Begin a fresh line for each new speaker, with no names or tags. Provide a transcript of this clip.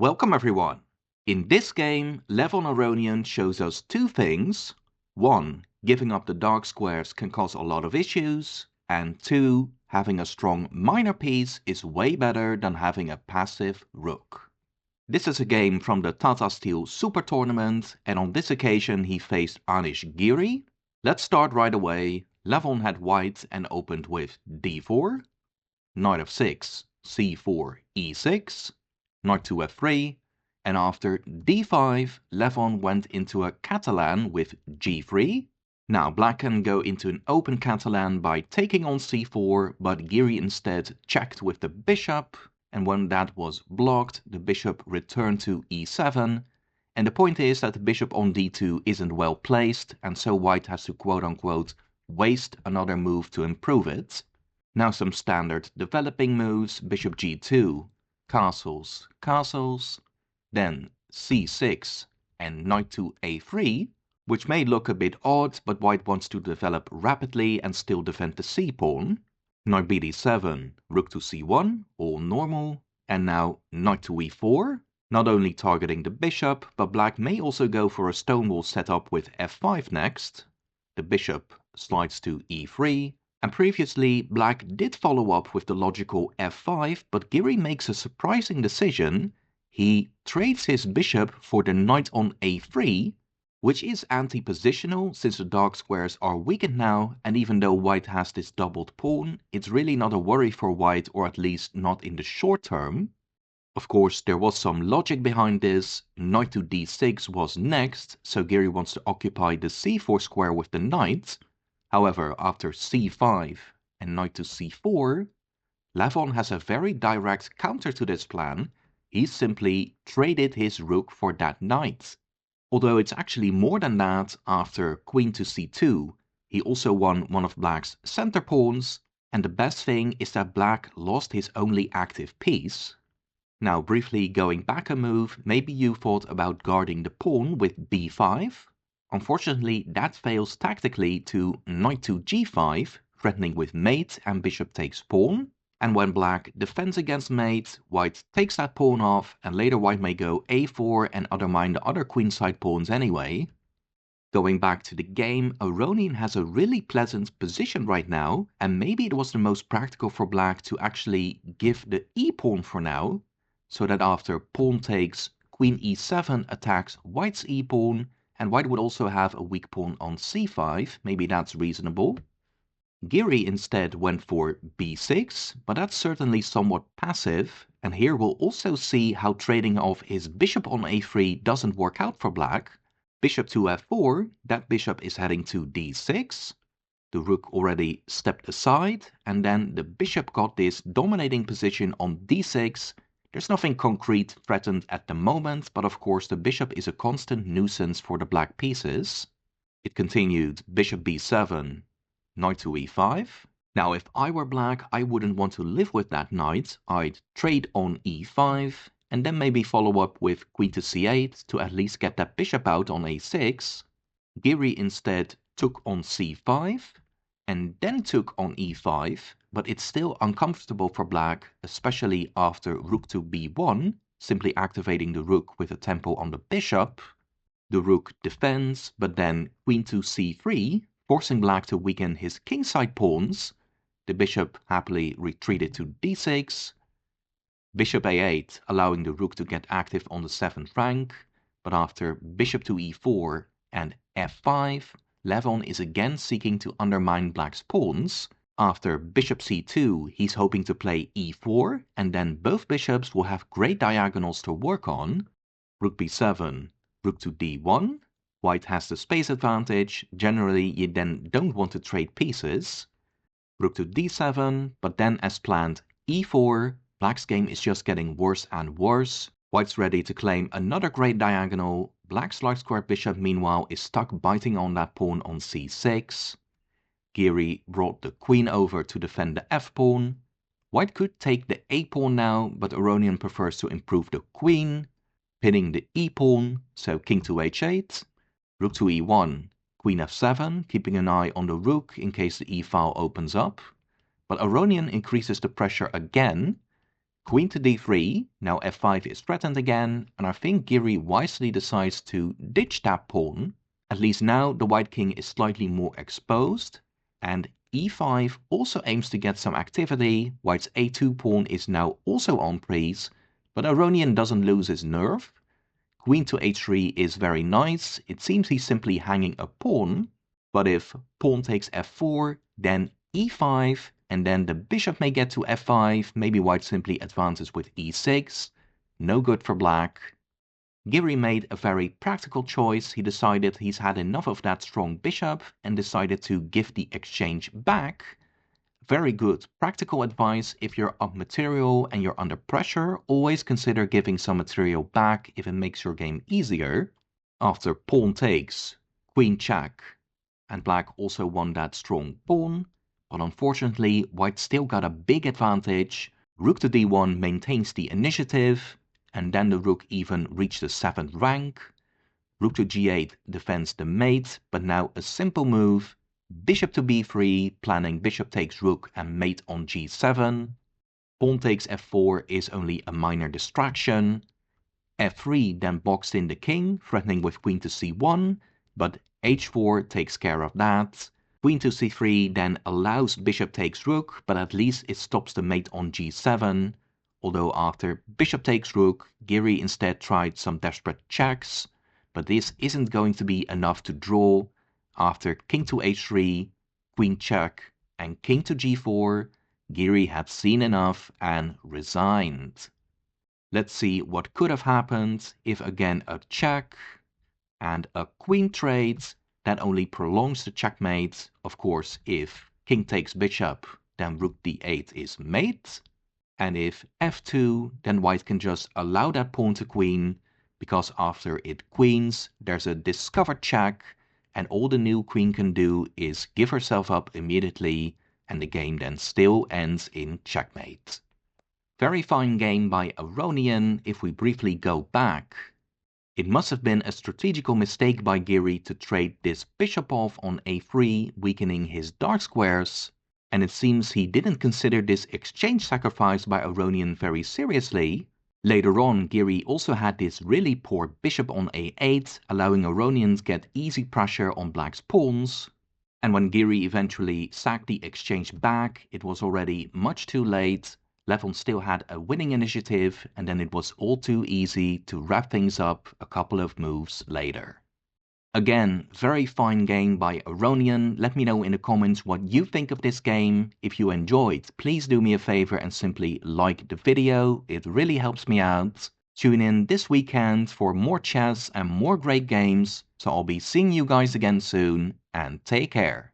Welcome everyone! In this game, Levon Aronian shows us two things. One, giving up the dark squares can cause a lot of issues. And two, having a strong minor piece is way better than having a passive rook. This is a game from the Tata Steel Super Tournament, and on this occasion he faced Anish Giri. Let's start right away. Levon had white and opened with d4, knight f6, c4, e6, knight to f3, and after d5, Levon went into a Catalan with g3. Now black can go into an open Catalan by taking on c4, but Giri instead checked with the bishop, and when that was blocked, the bishop returned to e7, and the point is that the bishop on d2 isn't well placed, and so white has to quote-unquote waste another move to improve it. Now some standard developing moves, bishop g2, castles, castles, then c6 and knight to a3, which may look a bit odd, but white wants to develop rapidly and still defend the c-pawn. Knight bd7, rook to c1, all normal, and now knight to e4, not only targeting the bishop, but black may also go for a stonewall setup with f5 next. The bishop slides to e3, and previously black did follow up with the logical f5, but Giri makes a surprising decision. He trades his bishop for the knight on a3, which is anti-positional since the dark squares are weakened now, and even though white has this doubled pawn, it's really not a worry for white, or at least not in the short term. Of course, there was some logic behind this. Knight to d6 was next, so Giri wants to occupy the c4 square with the knight. However, after c5 and knight to c4, Levon has a very direct counter to this plan. He simply traded his rook for that knight. Although it's actually more than that, after queen to c2, he also won one of black's center pawns, and the best thing is that black lost his only active piece. Now briefly going back a move, maybe you thought about guarding the pawn with b5. Unfortunately, that fails tactically to knight to g5, threatening with mate and bishop takes pawn. And when black defends against mate, white takes that pawn off, and later white may go a4 and undermine the other queenside pawns anyway. Going back to the game, Aronian has a really pleasant position right now, and maybe it was the most practical for black to actually give the e-pawn for now, so that after pawn takes, queen e7 attacks white's e-pawn, and white would also have a weak pawn on c5, maybe that's reasonable. Giri instead went for b6, but that's certainly somewhat passive, and here we'll also see how trading off his bishop on a3 doesn't work out for black. Bishop to f4, that bishop is heading to d6. The rook already stepped aside, and then the bishop got this dominating position on d6. There's nothing concrete threatened at the moment, but of course the bishop is a constant nuisance for the black pieces. It continued bishop b7, knight to e5. Now if I were black, I wouldn't want to live with that knight. I'd trade on e5, and then maybe follow up with queen to c8 to at least get that bishop out on a6. Giri instead took on c5, and then took on e5, but it's still uncomfortable for black, especially after rook to b1, simply activating the rook with a tempo on the bishop. The rook defends, but then queen to c3, forcing black to weaken his kingside pawns. The bishop happily retreated to d6. Bishop a8, allowing the rook to get active on the 7th rank, but after bishop to e4 and f5, Levon is again seeking to undermine black's pawns. After bishop c2, he's hoping to play e4, and then both bishops will have great diagonals to work on. Rook b7, rook to d1. White has the space advantage. Generally, you then don't want to trade pieces. Rook to d7, but then as planned, e4. Black's game is just getting worse and worse. White's ready to claim another great diagonal. Black's light squared bishop meanwhile is stuck biting on that pawn on c6. Giri brought the queen over to defend the f-pawn. White could take the a-pawn now, but Aronian prefers to improve the queen, pinning the e-pawn, so king to h8. Rook to e1, queen f7, keeping an eye on the rook in case the e-file opens up. But Aronian increases the pressure again. Queen to d3, now f5 is threatened again, and I think Giri wisely decides to ditch that pawn. At least now the white king is slightly more exposed, and e5 also aims to get some activity. White's a2 pawn is now also on freeze, but Aronian doesn't lose his nerve. Queen to h3 is very nice. It seems he's simply hanging a pawn, but if pawn takes f4, then e5, and then the bishop may get to f5, maybe white simply advances with e6. No good for black. Giri made a very practical choice. He decided he's had enough of that strong bishop and decided to give the exchange back. Very good practical advice. If you're up material and you're under pressure, always consider giving some material back if it makes your game easier. After pawn takes, queen check, and black also won that strong pawn. But unfortunately, white still got a big advantage. Rook to d1 maintains the initiative, and then the rook even reached the 7th rank. Rook to g8 defends the mate, but now a simple move. Bishop to b3, planning bishop takes rook and mate on g7. Pawn takes f4 is only a minor distraction. f3 then boxed in the king, threatening with queen to c1, but h4 takes care of that. Queen to c3 then allows bishop takes rook, but at least it stops the mate on g7. Although after bishop takes rook, Giri instead tried some desperate checks, but this isn't going to be enough to draw. After king to h3, queen check, and king to g4, Giri had seen enough and resigned. Let's see what could have happened if again a check and a queen trade. That only prolongs the checkmate. Of course, if king takes bishop, then rook d8 is mate. And if f2, then white can just allow that pawn to queen, because after it queens, there's a discovered check, and all the new queen can do is give herself up immediately, and the game then still ends in checkmate. Very fine game by Aronian if we briefly go back. It must have been a strategical mistake by Giri to trade this bishop off on a3, weakening his dark squares, and it seems he didn't consider this exchange sacrifice by Aronian very seriously. Later on, Giri also had this really poor bishop on a8, allowing Aronian to get easy pressure on black's pawns. And when Giri eventually sacked the exchange back, it was already much too late. Levon still had a winning initiative, and then it was all too easy to wrap things up a couple of moves later. Again, very fine game by Aronian. Let me know in the comments what you think of this game. If you enjoyed, please do me a favor and simply like the video. It really helps me out. Tune in this weekend for more chess and more great games. So I'll be seeing you guys again soon, and take care.